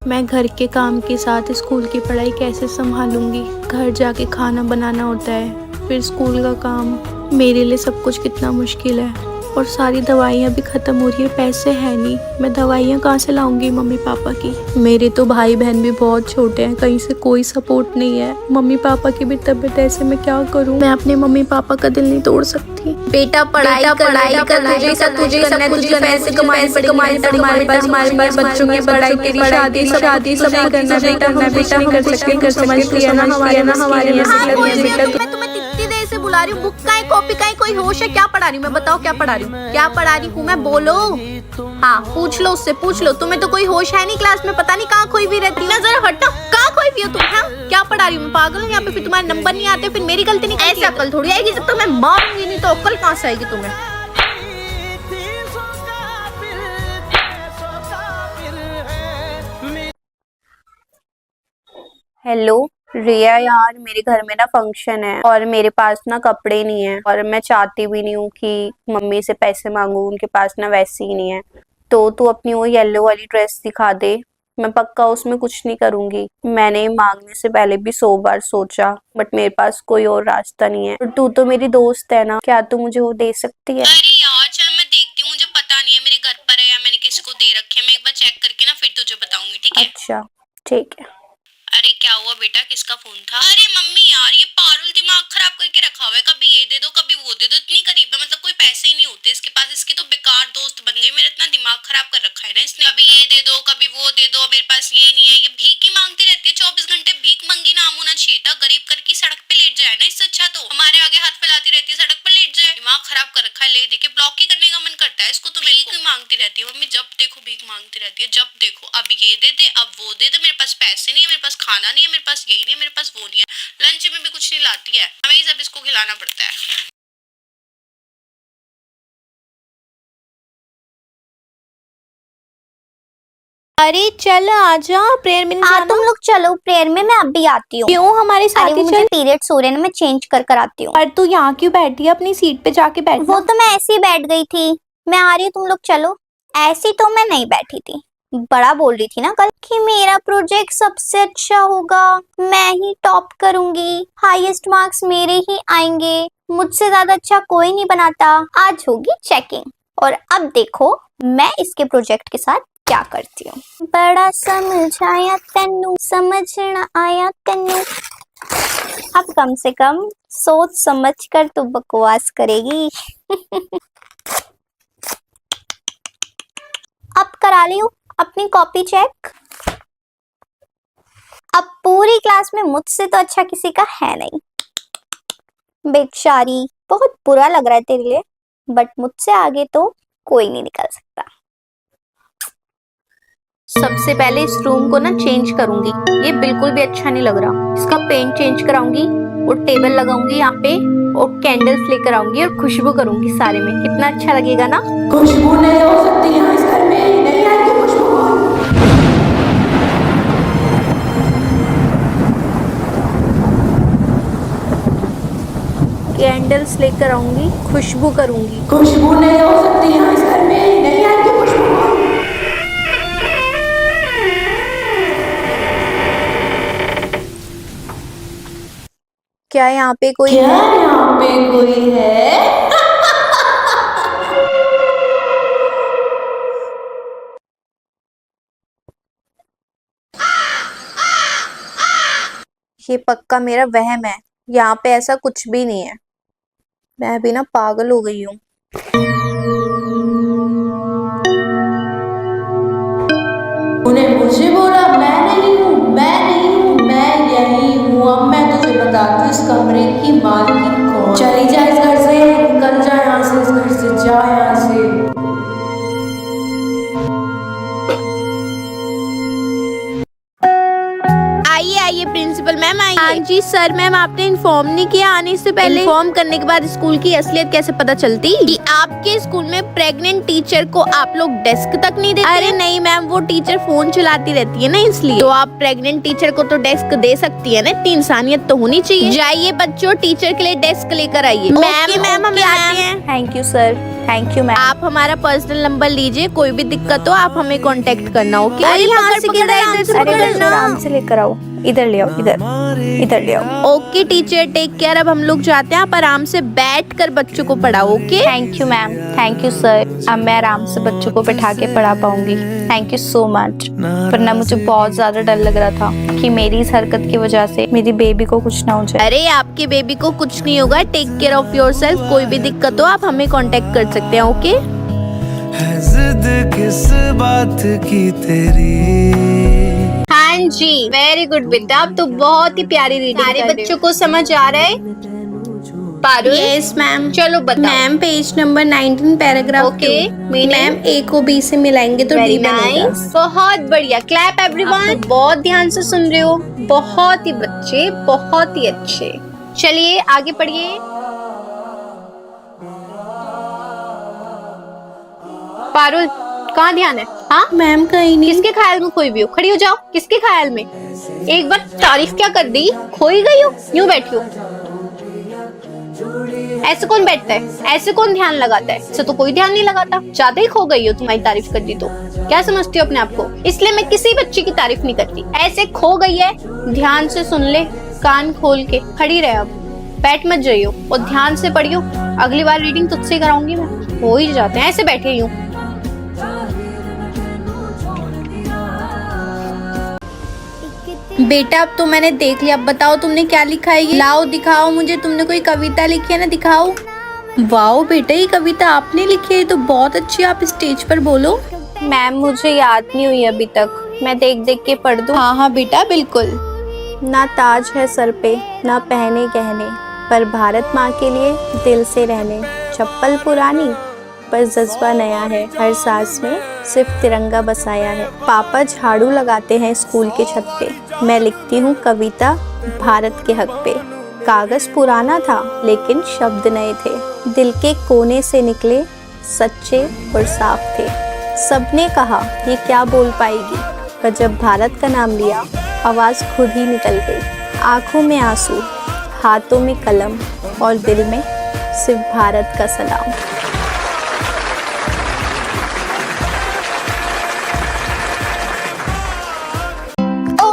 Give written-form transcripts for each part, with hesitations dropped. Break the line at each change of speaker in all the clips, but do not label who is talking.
मैं घर के काम के साथ स्कूल की पढ़ाई कैसे संभालूंगी। घर जाके खाना बनाना होता है, फिर स्कूल का काम। मेरे लिए सब कुछ कितना मुश्किल है। और सारी दवाइयाँ भी ख़त्म हो रही है, पैसे हैं नहीं। मैं दवाइयाँ कहाँ से लाऊंगी मम्मी पापा की। मेरे तो भाई बहन भी बहुत छोटे हैं, कहीं से कोई सपोर्ट नहीं है। मम्मी पापा की भी तबीयत ऐसे, मैं क्या करूँ। मैं अपने मम्मी पापा का दिल नहीं तोड़ सकती। बेटा पढ़ाई कर, तुझे सब कुछ पैसे कमाने हमारे पास बच्चों की पढ़ाई, तेरी शादी सब नहीं करना बेटा, हम कुछ नहीं कर सकते ना हमारे
मैं तुम्हें कितनी देर से बुला रही हूँ। बुक का है, कॉपी का है, कोई होश है? क्या पढ़ा रही हूँ मैं? बताओ क्या पढ़ा रही हूँ मैं? बोलो। हाँ पूछ लो उससे, पूछ लो। तुम्हें तो कोई होश है नहीं क्लास में, पता नहीं कहाँ खोई भी रहती है। जरा हटो, कहाँ खोई भी हो तुम? हाँ क्या पढ़ा रही हूँ मैं? पागल हूँ यहाँ पे? फिर तुम्हारे नंबर नहीं आते, फिर मेरी गलती नहीं। ऐसे अकल थोड़ी आएगी, जब तक मैं मारूंगी नहीं तो अकल कहाँ से आएगी तुम्हें?
हेलो रिया यार, मेरे घर में ना फंक्शन है और मेरे पास ना कपड़े नहीं है और मैं चाहती भी नहीं हूँ कि मम्मी से पैसे मांगू, उनके पास ना वैसे ही नहीं है। तो तू अपनी वो येलो वाली ड्रेस दिखा दे, मैं पक्का उसमें कुछ नहीं करूंगी। मैंने मांगने से पहले भी 100 बार सोचा, बट मेरे पास कोई और रास्ता नहीं है। और तू तो मेरी दोस्त है ना, क्या तू मुझे वो दे सकती है?
अरे यार चल मैं देखती हूँ, मुझे पता नहीं है मेरे घर पर है या मैंने किसी को दे रखे है। मैं एक बार चेक करके ना फिर तुझे बताऊंगी, ठीक है?
अच्छा ठीक है।
अरे क्या हुआ बेटा, किसका फोन था? अरे मम्मी यार, ये पारुल दिमाग खराब करके रखा हुआ है। कभी ये दे दो कभी वो दे दो, इतनी करीब है, मतलब कोई पैसे ही नहीं होते इसके पास। इसकी तो बेकार दोस्त बन गई। मेरा इतना दिमाग खराब कर रखा है ना इसने। कभी ये दे दो कभी वो दे दो, मेरे पास ये नहीं है। ये भीख ही मांगती रहती है 24 घंटे। भीख मंगी नाम होना चाहिए था। गरीब करके सड़क पे लेट जाए ना, इससे अच्छा तो हमारे आगे हाथ फैलाती रहती है, सड़क पे लेट जाए। दिमाग खराब कर रखा है, ले देके ब्लॉक ही करने का मन करता है इसको। तो भीख मांगती रहती है मम्मी, जब देखो भीख मांगती रहती है। जब देखो अब ये दे दे अब वो दे दे। मेरे पास पैसे नहीं है, मेरे पास खाना नहीं है, मेरे पास यही नहीं है, मेरे पास वो नहीं है। लंच में भी कुछ नहीं लाती है, हमें ही सब इसको खिलाना पड़ता है।
अरे चल आजा, प्रेयर में नहीं
हाँ
जाना?
तुम लोग चलो प्रेयर में, मैं अभी आती हूँ।
क्यों हमारे साथ
अरे
ही
मुझे
चल।
पीरियड्स हो रहे हैं ना, मैं चेंज कर आती हूँ।
पर तू यहाँ क्यों बैठी है? अपनी सीट पे जाके बैठ।
वो तो मैं ऐसे ही बैठ गई थी, मैं आ रही हूँ, तुम लोग चलो। ऐसी तो मैं नहीं बैठी थी, बड़ा बोल रही थी ना कल कि मेरा प्रोजेक्ट सबसे अच्छा होगा, मैं ही टॉप करूंगी, हाईएस्ट मार्क्स मेरे ही आएंगे, मुझसे ज्यादा अच्छा कोई नहीं बनाता। आज होगी चेकिंग और अब देखो मैं इसके प्रोजेक्ट के साथ क्या करती हूँ। बड़ा समझाया तेनू, समझ ना आया तेनू। अब कम से कम सोच समझ कर तो बकवास करेगी। अब करा ली हूँ अपनी कॉपी चेक। अब पूरी क्लास में मुझसे तो अच्छा किसी का है नहीं। बेचारी, बहुत बुरा लग रहा है तेरे लिए, बट मुझसे आगे तो कोई नहीं निकल सकता।
सबसे पहले इस रूम को ना चेंज करूंगी, ये बिल्कुल भी अच्छा नहीं लग रहा। इसका पेंट चेंज कराऊंगी और टेबल लगाऊंगी यहाँ पे और कैंडल्स लेकर आऊंगी और खुशबू करूंगी सारे में, कितना अच्छा लगेगा ना।
खुशबू नहीं हो सकती है इस घर में, नहीं आएगी खुशबू।
कैंडल्स लेकर आऊंगी, खुशबू करूंगी।
खुशबू नहीं हो सकती है इस घर में, नहीं आएगी खुशबू।
क्या यहाँ पे कोई
क्या यहाँ पे कोई है?
ये पक्का मेरा वहम है, यहाँ पे ऐसा कुछ भी नहीं है। मैं भी ना पागल हो गई हूँ।
तूने मुझे बोला, मैं नहीं हूँ, मैं नहीं हूँ, मैं यही हूँ। अब मैं तुझे बताती हूँ इस कमरे की मालकिन कौन। चली जा इस घर से, निकल जा यहाँ से, इस घर से जा यहाँ से।
आइए आइए प्रिंसिपल मैम आइए। हाँ जी सर मैम, आपने इन्फॉर्म नहीं किया आने से पहले। इन्फॉर्म करने के बाद स्कूल की असलियत कैसे पता चलती कि आपके स्कूल में प्रेग्नेंट टीचर को आप लोग डेस्क तक नहीं देते? अरे नहीं मैम, वो टीचर फोन चलाती रहती है ना इसलिए। तो आप प्रेग्नेंट टीचर को तो डेस्क दे सकती है ना, इतनी इंसानियत तो होनी चाहिए। जाइए बच्चों, टीचर के लिए डेस्क लेकर आइए। मैम हम आते हैं।
Thank you sir, thank you ma'am.
आप हमारा पर्सनल नंबर लीजिए, कोई भी दिक्कत हो आप हमें कांटेक्ट करना। ओके? अरे यहाँ से
अरे बच्चों आराम से लेकर आओ, इधर ले आओ, इधर ले आओ।
Okay teacher, take care. अब हम लोग जाते हैं, आप आराम से बैठ कर बच्चों को पढ़ाओ। Okay?
Thank you ma'am, thank you sir. अब मैं आराम से बच्चों को बैठा के पढ़ा पाऊंगी। Thank you so much. वरना मुझे बहुत ज्यादा डर लग रहा था कि मेरी इस हरकत की वजह से मेरी बेबी को कुछ ना हो जाए।
अरे आपके बेबी को कुछ नहीं होगा, टेक केयर ऑफ योरसेल्फ। कोई भी दिक्कत हो आप हमें कांटेक्ट कर सकते हैं। ओके?
है जिद किस बात की तेरी।
हाँ जी, वेरी गुड बेटा, अब तो बहुत ही प्यारी रीडिंग। सारे बच्चों को समझ आ रहा है? पारुल? Yes ma'am. चलो बताओ। Ma'am page number 19 paragraph. Okay ma'am, A को बी से मिलाएंगे तो डी बनेगा। बहुत बढ़िया, क्लैप एवरीवन। बहुत ध्यान से सुन रहे हो, बहुत ही बच्चे, बहुत ही अच्छे। चलिए आगे पढ़िए। पारुल कहाँ ध्यान है? हाँ मैम कहीं नहीं। किसके ख्याल में खोई भी हो? खड़ी हो जाओ। किसके ख्याल में? एक बार तारीफ क्या कर दी, खोई गई हो? यूं बैठी हो? ऐसे कौन बैठता है? ऐसे कौन ध्यान लगाता है? ऐसे तो कोई ध्यान नहीं लगाता। ज्यादा ही खो गई हो, तुम्हारी तारीफ कर दी तो। क्या समझती हो अपने आप को? इसलिए मैं किसी बच्चे की तारीफ नहीं करती। ऐसे खो गई है, ध्यान से सुन ले, कान खोल के खड़ी रहे। अब बैठ मत जाइयो और ध्यान से पढ़ियो। अगली बार रीडिंग तुझसे ही कराऊंगी मैं। हो ही जाते हैं ऐसे बैठे यूं। बेटा अब तो मैंने देख लिया, अब बताओ तुमने क्या लिखा है? ये लाओ दिखाओ मुझे, तुमने कोई कविता लिखी है ना, दिखाओ। वाओ बेटा, ये कविता आपने लिखी है, तो बहुत अच्छी। आप स्टेज पर बोलो।
मैम मुझे याद नहीं हुई अभी तक, मैं देख देख के पढ़ दूं।
हाँ हाँ बेटा बिल्कुल।
ना ताज है सर पे ना पहने गहने, पर भारत माँ के लिए दिल से रहने। चप्पल पुरानी पर जज्बा नया है, हर सांस में सिर्फ तिरंगा बसाया है। पापा झाड़ू लगाते हैं स्कूल के छत पे, मैं लिखती हूँ कविता भारत के हक पे। कागज पुराना था लेकिन शब्द नए थे, दिल के कोने से निकले, सच्चे और साफ थे। सबने कहा ये क्या बोल पाएगी, पर जब भारत का नाम लिया आवाज़ खुद ही निकल गई। आंखों में आंसू, हाथों में कलम और दिल में सिर्फ भारत का सलाम।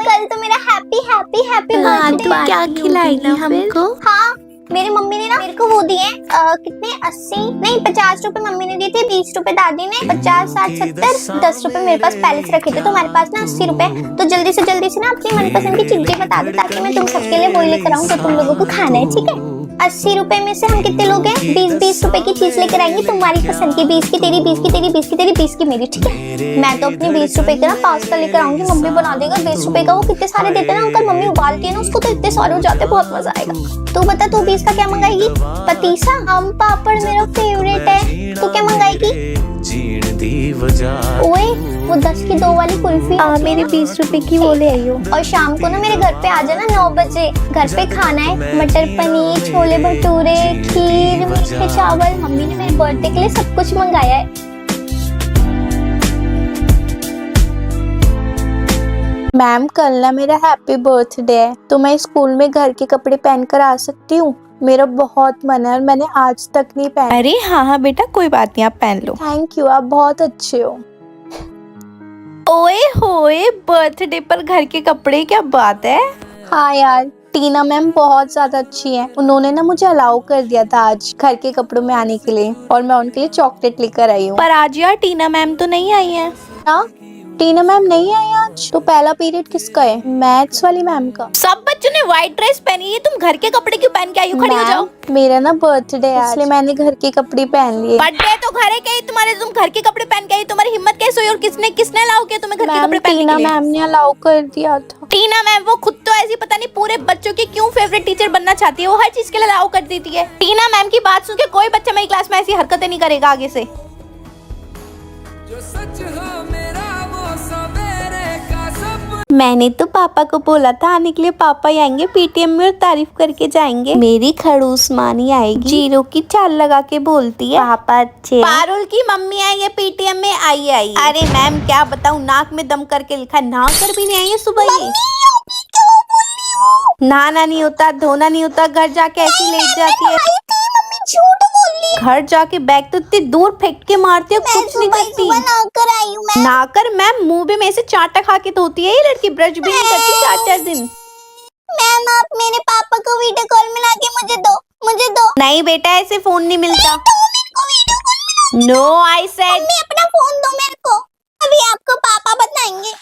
कल तो मेरा हैप्पी हैप्पी हैप्पी बर्थडे।
तू क्या खिलाएगी हमको?
हाँ, मेरी मम्मी ने ना मेरे को वो दिए कितने 80 नहीं 50 रुपए मम्मी ने दिए थे, 20 रुपए दादी ने, 50 60 70 10 रुपए मेरे पास पहले से रखे थे। तो हमारे पास ना 80 रुपए। तो जल्दी से ना अपनी मनपसंद की चीजें बता दो ताकि मैं तुम सबके लिए वही लेकर आऊँ जो तुम लोगों को खाना है। ठीक है? 80 रुपए में से हम कितने लोग हैं? 20 रुपए की चीज लेकर आएंगे तुम्हारी पसंद की। 20 की तेरी, 20 की तेरी, 20 की तेरी, 20 की मेरी। ठीक है? मैं तो अपने 20 रुपए का ना पास्ता लेकर आऊंगी, मम्मी बना देगा। 20 रुपए का वो कितने सारे देते हैं ना अंकल, मम्मी उबालती है ना उसको, तो इतने सारे हो जाते हैं, बहुत मजा आएगा। तू बता तू 20 का क्या मंगाएगी? पतीसा, आम पापड़ मेरा फेवरेट है। तू क्या मंगाएगी? ओए वो 10 की 2 वाली कुल्फी।
मेरे 20 रुपए की वो ले आइयो।
और शाम को ना मेरे घर पे आ जाना 9 बजे। घर पे खाना है मटर पनीर, छोले भटूरे, खीर, मीठे चावल। मम्मी ने मेरे बर्थडे के लिए सब कुछ मंगाया है।
मैम कल ना मेरा हैप्पी बर्थडे है, तो मैं स्कूल में घर के कपड़े पहनकर आ सकती हूँ? मेरा बहुत मन है और मैंने आज तक नहीं पहना।
अरे हाँ हाँ बेटा, कोई बात नहीं, आप पहन लो।
थैंक यू, आप बहुत अच्छे हो।
ओए होए, बर्थडे पर घर के कपड़े, क्या बात है।
हाँ यार, टीना मैम बहुत ज्यादा अच्छी हैं। उन्होंने ना मुझे अलाउ कर दिया था आज घर के कपड़ों में आने के लिए, और मैं उनके लिए चॉकलेट लेकर आई हूँ।
पर आज यार टीना मैम तो नहीं आई है।
हाँ, टीना मैम नहीं आई आज। तो पहला पीरियड किसका है? मैथ्स वाली मैम का।
सब बच्चों ने व्हाइट ड्रेस पहनी है, तुम घर के कपड़े क्यों पहन के आई हो? खड़ी हो जाओ।
मेरा ना बर्थडे है इसलिए मैंने घर के कपड़े पहन लिए।
बर्थडे तो घर के ही तुम्हारे, तुम घर के कपड़े पहन के आई, तुम्हारी हिम्मत कैसे हुई? और किसने अलाउ किया तुम्हें घर के कपड़े पहनने
टीना
के लिए?
मैम ने अलाउ कर दिया था।
टीना मैम वो खुद तो ऐसी पता नहीं पूरे बच्चों की क्यों फेवरेट टीचर बनना चाहती है, वो हर चीज के लिए अलाउ कर देती है। टीना मैम की बात सुन के कोई बच्चा मेरी क्लास में ऐसी हरकतें नहीं करेगा आगे से।
मैंने तो पापा को बोला था आने के लिए, पापा ही आएंगे पीटीएम में और तारीफ करके जाएंगे। मेरी खड़ूस मानी आएगी, जीरो की चाल लगा के बोलती है पापा अच्छे।
पारुल की मम्मी आई है पीटीएम में, आई आई।
अरे मैम क्या बताऊं, नाक में दम करके लिखा, नहा कर भी नहीं आई है सुबह ये। नहाना नहीं होता, धोना नहीं होता, घर जाके ऐसी लेट जाती है।
झूठ बोल रही
घर जाके बैग तो इतनी दूर फेंक के मारती है, कुछ नहीं करती।
नहाकर आई हूँ मैं।
नहाकर मैम मुंह भी में से चाटा खा के धोती है ये लड़की, ब्रश भी नहीं करती 4-4 दिन।
मैम आप मेरे पापा को वीडियो कॉल मिला के मुझे दो।
नहीं बेटा ऐसे फोन नहीं मिलता। No I said.
मम्मी अपना फोन दो मेरे को, अभी आपको पापा बताएंगे।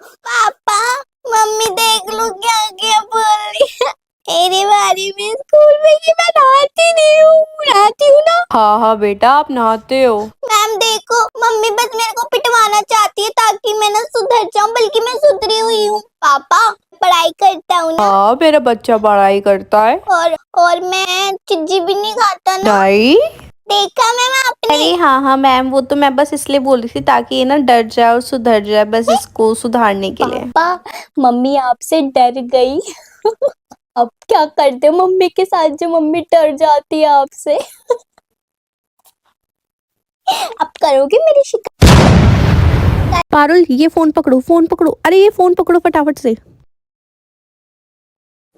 पापा मम्मी देख लो क्या क्या बोल रही है मेरे बारे में स्कूल में कि मैं नहाती हूँ ना।
हाँ बेटा आप नहाते हो।
मैम देखो मम्मी बस मेरे को पिटवाना चाहती है ताकि मैं ना सुधर जाऊं, बल्कि मैं सुधरी हुई हूँ। पापा पढ़ाई करता हूँ ना।
हाँ मेरा बच्चा पढ़ाई करता है।
और मैं चिज्जी भी नहीं खाता ना।
नहीं
देखा मैम आपने।
अरे हाँ मैम, वो तो मैं बस इसलिए बोल रही थी ताकि ये ना डर जाए और सुधर जाए, बस इसको सुधारने के लिए।
पापा मम्मी आपसे डर गई। अब क्या करते हो मम्मी के साथ जो मम्मी डर जाती है आपसे। अब करोगे मेरी शिकायत?
पारुल ये फोन पकड़ो, अरे ये फोन पकड़ो फटाफट से।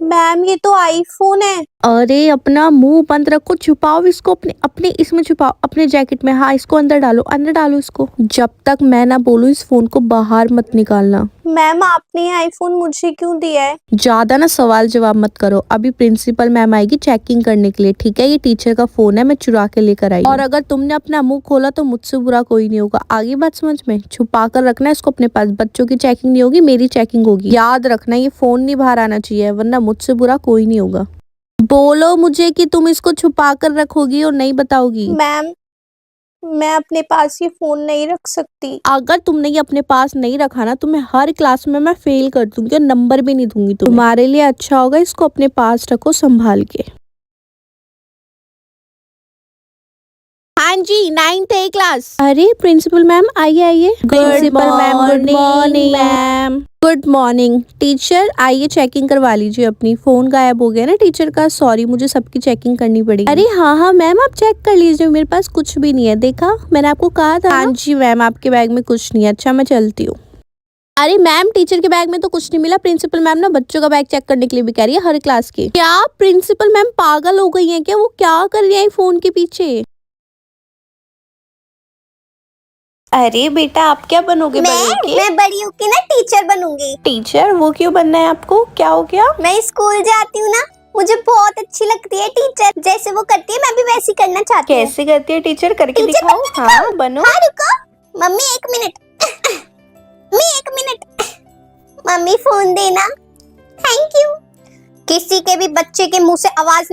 मैम ये तो आईफोन है। अरे अपना मुंह बंद रखो, छुपाओ इसको अपने इसमें छुपाओ, अपने जैकेट में। हाँ इसको अंदर डालो इसको। जब तक मैं ना बोलूं इस फोन को बाहर मत निकालना। मैम आपने ये आईफोन मुझे क्यों दिया है? ज्यादा ना सवाल जवाब मत करो, अभी प्रिंसिपल मैम आएगी चेकिंग करने के लिए, ठीक है? ये टीचर का फोन है, मैं चुरा के लेकर आई। और अगर तुमने अपना मुंह खोला तो मुझसे बुरा कोई नहीं होगा, आगे बात समझ में? छुपा कर रखना इसको अपने पास, बच्चों की चेकिंग नहीं होगी, मेरी चेकिंग होगी। याद रखना ये फोन नहीं बाहर आना चाहिए, वरना मुझसे बुरा कोई नहीं होगा। बोलो मुझे कि तुम इसको छुपा कर रखोगी और नहीं बताओगी। मैम मैं अपने पास ये फोन नहीं रख सकती। अगर तुमने ये अपने पास नहीं रखा ना, तुम्हें हर क्लास में मैं फेल कर दूंगी और नंबर भी नहीं दूंगी तुम्हारे लिए अच्छा होगा इसको अपने पास रखो संभाल के। हाँ जी 9th A क्लास। अरे प्रिंसिपल मैम आइए। Principal ma'am good morning. Ma'am good morning. Teacher आइए चेकिंग करवा लीजिए अपनी। फोन गायब हो गया ना टीचर का, सॉरी मुझे सबकी चेकिंग करनी पड़ेगी। अरे हाँ मैम आप चेक कर लीजिए, मेरे पास कुछ भी नहीं है, देखा मैंने आपको कहा था। हाँ जी मैम आपके बैग में कुछ नहीं है। अच्छा मैं चलती हूँ। अरे मैम टीचर के बैग में तो कुछ नहीं मिला, प्रिंसिपल मैम ना बच्चों का बैग चेक करने के लिए भी कह रही है हर क्लास के। क्या प्रिंसिपल मैम पागल हो गई है क्या? वो क्या कर रही है फोन के पीछे? अरे बेटा आप क्या बनोगे बड़े होके?
मैं बड़ी होके ना टीचर बनूंगी।
टीचर? वो क्यों बनना है आपको, क्या हो गया?
मैं स्कूल जाती हूँ ना, मुझे बहुत अच्छी लगती है टीचर, जैसे वो करती है मैं भी वैसी करना चाहती हूँ।
कैसे करती है टीचर, करके दिखाओ। हाँ बनो।
हाँ रुको मम्मी 1 मिनट। मम्मी फोन देना। Thank you. किसी के भी बच्चे के मुंह से आवाज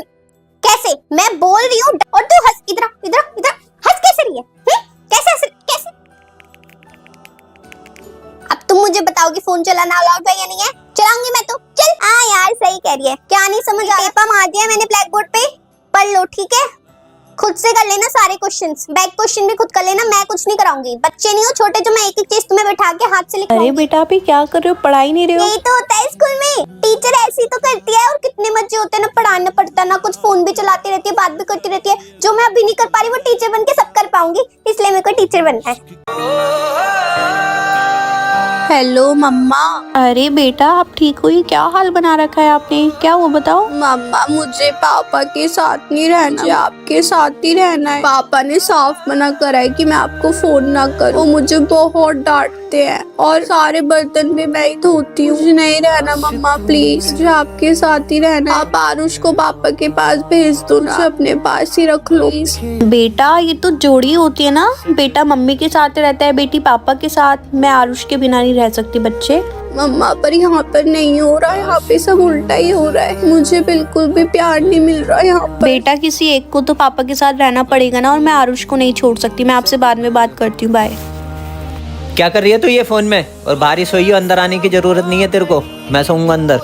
कैसे? मैं बोल रही हूँ और तू हंस। इधर हंस कैसे रही है? कैसे? अब तुम मुझे बताओ कि फोन चलाना अलाउड है या नहीं है? चलाऊंगी मैं तो। चल। हाँ यार सही कह रही है। क्या नहीं समझ आ रहा? पेपर मार दिया मैंने ब्लैक बोर्ड पे, पढ़ लो ठीक है? खुद से कर लेना सारे क्वेश्चंस, बैक क्वेश्चन भी खुद कर लेना, मैं कुछ नहीं कराऊंगी। बच्चे नहीं हो छोटे जो मैं एक एक चीज तुम्हें बैठा के हाथ से लिखवाऊंगी।
अरे बेटा अभी क्या कर रहे हो, पढ़ाई नहीं रहे हो?
यही तो होता है स्कूल में, टीचर ऐसी तो करती है। और कितने बच्चे होते हैं ना पढ़ाना पड़ता ना कुछ, फोन भी चलाती रहती है, बात भी करती रहती है। जो मैं अभी नहीं कर पा रही वो टीचर बन के सब कर पाऊंगी, इसलिए मेरे को टीचर बनना है।
हेलो मम्मा। अरे बेटा आप ठीक हो? ये क्या हाल बना रखा है आपने, क्या हुआ बताओ? मम्मा मुझे पापा के साथ नहीं रहना, मुझे आपके साथ ही रहना है। पापा ने साफ मना करा है कि मैं आपको फोन ना करूं, वो मुझे बहुत डांटते हैं और सारे बर्तन भी मैं ही धोती हूँ। मुझे नहीं रहना मम्मा प्लीज, मुझे आपके साथ ही रहना। आप आरुष को पापा के पास भेज दो ना, अपने पास ही रख लो। बेटा ये तो जोड़ी होती है ना, बेटा मम्मी के साथ रहता है, बेटी पापा के साथ। मैं आरुष के बिना नहीं रह सकती बच्चे। मम्मा पर यहाँ पर नहीं हो रहा है, यहाँ पे सब उल्टा ही हो रहा है, मुझे बिल्कुल भी प्यार नहीं मिल रहा है यहाँ पर। बेटा किसी एक को तो पापा के साथ रहना पड़ेगा ना, और मैं आरुष को नहीं छोड़ सकती। मैं आपसे बाद में बात करती हूँ, बाय।
क्या कर रही है तू ये फोन में? और बारिश हुई है, अंदर आने की जरूरत नहीं है तेरे को, मैं सोऊंगा अंदर।